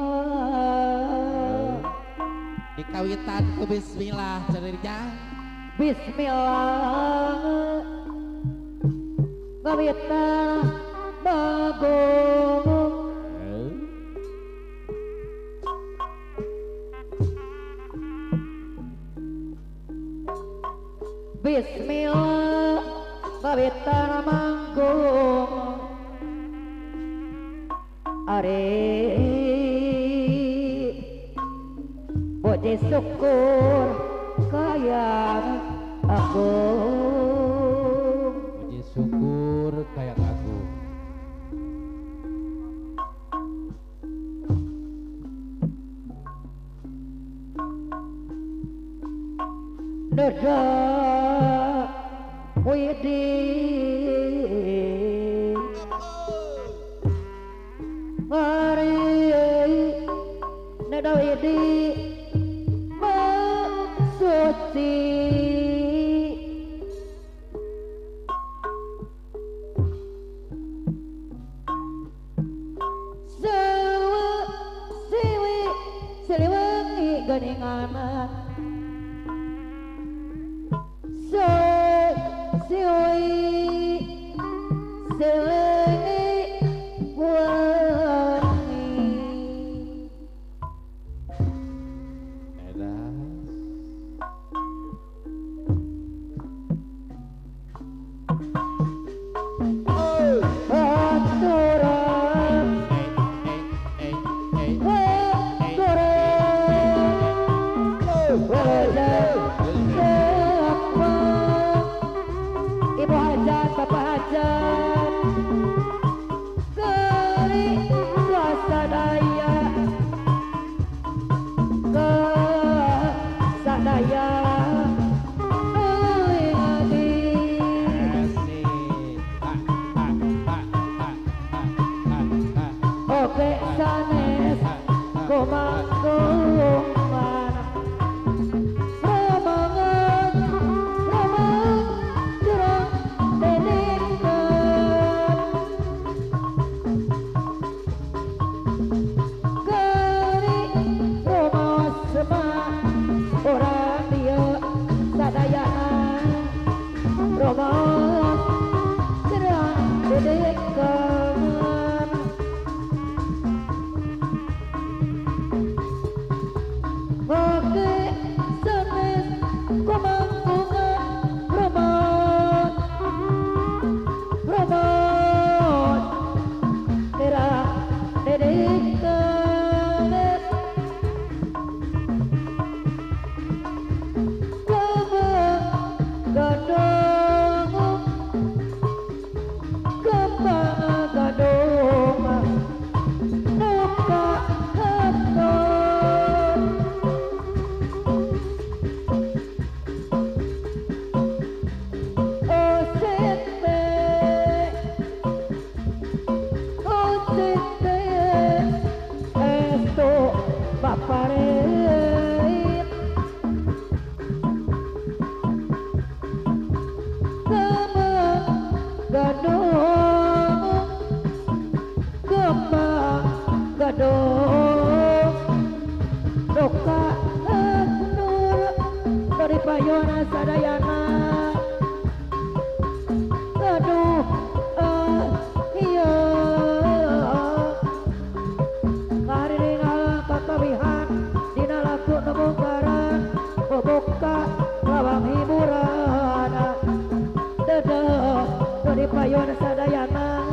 Bismillah. Di kawitan ku bismillah ceritanya. Bismillah. Kawitan bagung. Bismillah. Kawitan manggung. Are puji syukur kaya aku, Puji syukur kayak aku. Nada widi mari nada widi suci siwi siliwangi geningan siwi siliwangi wangi Edas. aturan Ibu hajat, bapak hajat, kali swadaya, ke sadaya, oke sanes, komanggung mana, romangan, romang, jurang, deningkan, kali romos semang, orang dia sadayana, romos, jurang, deningkan. Oke sanes komanggungan robot robot terang dedikan kembang gadong kembang gadong nuka haton Payona sadayana aduh iya ngaringal kakawihan dina laku nemungkaran membuka lawang hiburan dada dari payona sadayana